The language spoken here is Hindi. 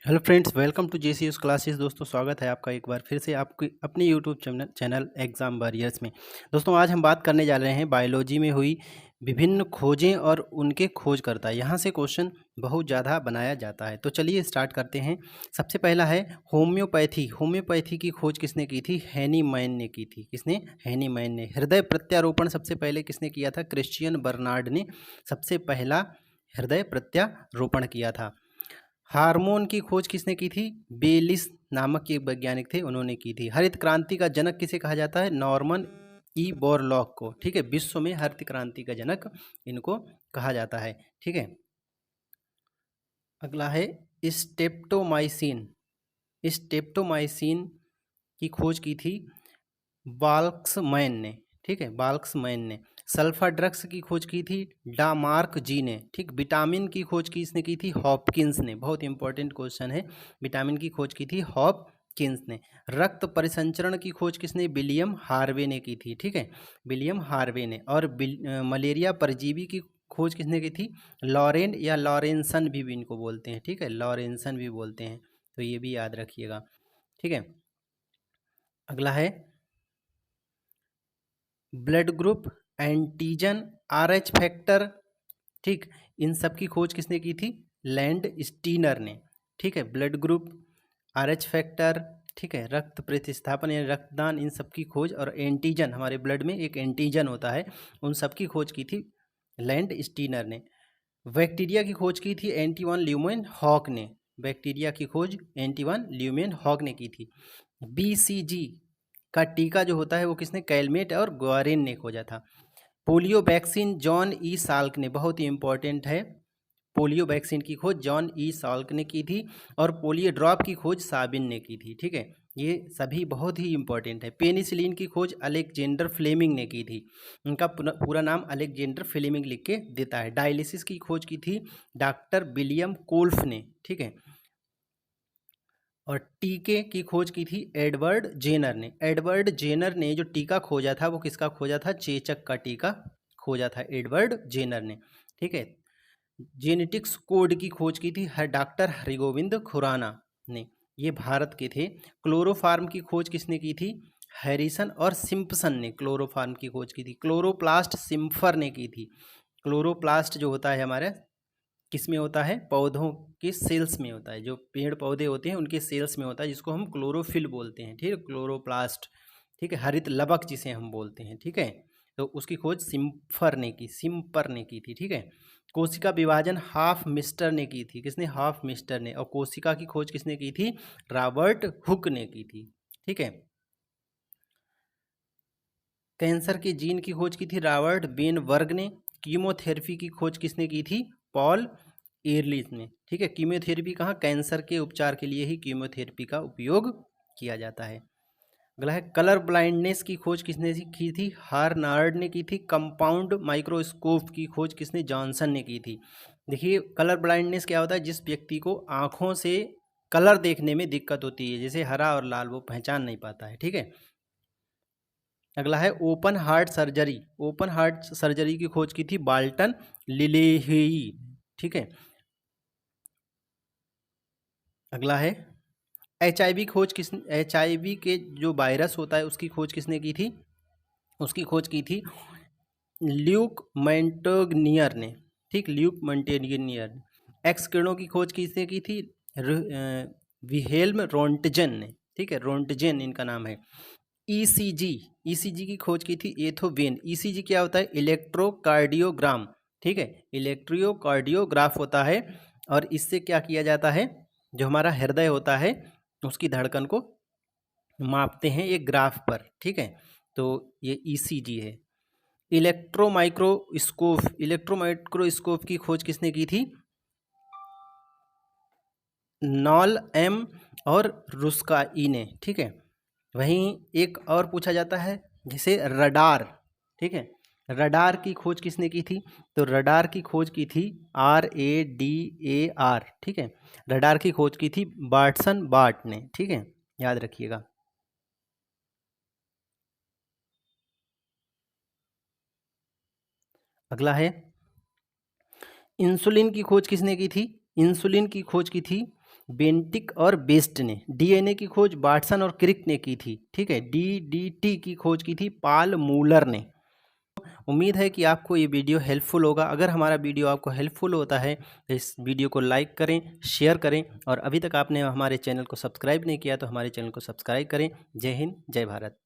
Hello friends, welcome to JCS classes. दोस्तों, स्वागत है आपका एक बार फिर से आपके अपने यूट्यूब चैनल एग्ज़ाम वॉरियर्स में। दोस्तों, आज हम बात करने जा रहे हैं बायोलॉजी में हुई विभिन्न खोजें और उनके खोजकर्ता। यहाँ से क्वेश्चन बहुत ज़्यादा बनाया जाता है, तो चलिए स्टार्ट करते हैं। सबसे पहला है होम्योपैथी। होम्योपैथी की खोज किसने की थी? हैनीमैन ने की थी। किसने? हैनीमैन ने। हृदय प्रत्यारोपण सबसे पहले किसने किया था? क्रिश्चियन बर्नार्ड ने सबसे पहला हृदय प्रत्यारोपण किया था। हार्मोन की खोज किसने की थी? बेलिस नामक एक वैज्ञानिक थे, उन्होंने की थी। हरित क्रांति का जनक किसे कहा जाता है? नॉर्मन ई बोरलॉग को। ठीक है, विश्व में हरित क्रांति का जनक इनको कहा जाता है। ठीक है, अगला है स्टेप्टोमाइसिन। स्टेप्टोमाइसिन की खोज की थी बाल्क्समैन ने। ठीक है, बाल्क्समैन ने। सल्फर ड्रग्स की खोज की थी डामार्क जी ने। ठीक, विटामिन की खोज किसने की थी? हॉपकिंस ने। बहुत इंपॉर्टेंट क्वेश्चन है। विटामिन की खोज की थी हॉपकिंस ने। रक्त परिसंचरण की खोज किसने? विलियम हार्वे ने की थी। ठीक है, विलियम हार्वे ने। और मलेरिया परजीवी की खोज किसने की थी? लॉरेन या लॉरेंसन भी इनको बोलते हैं। ठीक है, लॉरेंसन भी बोलते हैं, तो ये भी याद रखिएगा। ठीक है, अगला है blood group, antigen, RH factor. ठीक, इन सब की खोज किसने की थी? लैंड स्टीनर ने। ठीक है, ब्लड ग्रुप, आरएच फैक्टर, ठीक है, रक्त प्रतिस्थापन या रक्तदान, इन सब की खोज, और एंटीजन, हमारे ब्लड में एक एंटीजन होता है, उन सब की खोज की थी लैंड स्टीनर ने। बैक्टीरिया की खोज की थी एंटीवन ल्यूमेन हॉक ने। बैक्टीरिया की खोज एंटीवन ल्यूमेन हॉक ने की थी। बीसीजी का टीका जो होता है वो किसने? कैलमेट और ग्वारिन ने खोजा था। Polio vaccine John E Salk ने। बहुत ही इंपॉर्टेंट है। पोलियो वैक्सीन की खोज जॉन ई साल्क ने की थी, और पोलियो ड्रॉप की खोज साबिन ने की थी। ठीक है, ये सभी बहुत ही इंपॉर्टेंट है। पेनिसिलिन की खोज अलेक्जेंडर फ्लेमिंग ने की थी। उनका पूरा नाम अलेक्जेंडर फ्लेमिंग लिख के देता है। डायलिसिस की खोज की थी डॉक्टर विलियम कोल्फ ने। ठीक है, और टीके की खोज की थी एडवर्ड जेनर ने। एडवर्ड जेनर ने जो टीका खोजा था वो किसका खोजा था? चेचक का टीका खोजा था एडवर्ड जेनर ने। ठीक है, जेनेटिक्स कोड की खोज की थी डॉक्टर हरिगोविंद खुराना ने। ये भारत के थे। क्लोरोफार्म की खोज किसने की थी? हैरिसन और सिम्पसन ने क्लोरोफार्म की खोज की थी। क्लोरोप्लास्ट सिम्फर ने की थी। क्लोरोप्लास्ट जो होता है हमारे किस में होता है? पौधों के सेल्स में होता है। जो पेड़ पौधे होते हैं उनके सेल्स में होता है, जिसको हम क्लोरोफिल बोलते हैं। ठीक है, क्लोरोप्लास्ट। ठीक है, हरित लवक जिसे हम बोलते हैं। ठीक है, तो उसकी खोज सिम्पर ने की थी। ठीक है, कोशिका विभाजन हाफ मिस्टर ने की थी। किसने? हाफ मिस्टर ने। और कोशिका की खोज किसने की थी? रॉबर्ट हुक ने की थी। ठीक है, कैंसर के जीन की खोज की थी रॉबर्ट बेनवर्ग ने। कीमोथेरेपी की खोज किसने की थी? पॉल एरलिच ने। ठीक है, कीमोथेरेपी कहाँ? कैंसर के उपचार के लिए ही कीमोथेरेपी का उपयोग किया जाता है। अगला है कलर ब्लाइंडनेस की खोज किसने की थी? हार्नार्ड ने की थी। कंपाउंड माइक्रोस्कोप की खोज किसने? जॉनसन ने की थी। देखिए, कलर ब्लाइंडनेस क्या होता है? जिस व्यक्ति को आँखों से कलर देखने में दिक्कत होती है, जैसे हरा और लाल, वो पहचान नहीं पाता है। ठीक है, अगला है open heart surgery. Open heart surgery की खोज की थी बाल्टन लिलेही। ठीक है, अगला है एचआईवी खोज किस एचआईवी के जो वायरस होता है उसकी खोज किसने की थी? उसकी खोज की थी ल्यूक मेंटोगनियर ने। ठीक, ल्यूक मेंटेनियर। एक्स किरणों की खोज किसने की थी? विहेल्म रोंटजन ने। ठीक है, रोंटजन इनका नाम है। ईसीजी, ईसीजी की खोज की थी एथोवेन। ईसीजी क्या होता है? इलेक्ट्रोकार्डियोग्राम। ठीक है, इलेक्ट्रोकार्डियोग्राफ होता है, और इससे क्या किया जाता है? जो हमारा हृदय होता है उसकी धड़कन को मापते हैं एक ग्राफ पर। ठीक है, तो ये ईसीजी है। इलेक्ट्रोमाइक्रोस्कोप की खोज किसने की थी? नॉल एम और रुस्काई ने। ठीक है, वहीं एक और पूछा जाता है जैसे रडार। ठीक है, रडार की खोज किसने की थी? तो रडार की खोज की थी RADAR। ठीक है, रडार की खोज की थी बार्टसन बार्ट ने। ठीक है, याद रखिएगा। अगला है इंसुलिन की खोज किसने की थी? इंसुलिन की खोज की थी बेंटिक और बेस्ट ने। डीएनए की खोज वाटसन और क्रिक ने की थी, ठीक है। डीडीटी की खोज की थी पाल मूलर ने। उम्मीद है कि आपको ये वीडियो हेल्पफुल होगा। अगर हमारा वीडियो आपको हेल्पफुल होता है तो इस वीडियो को लाइक करें, शेयर करें, और अभी तक आपने हमारे चैनल को सब्सक्राइब नहीं किया तो हमारे चैनल को सब्सक्राइब करें। जय हिंद, जय भारत।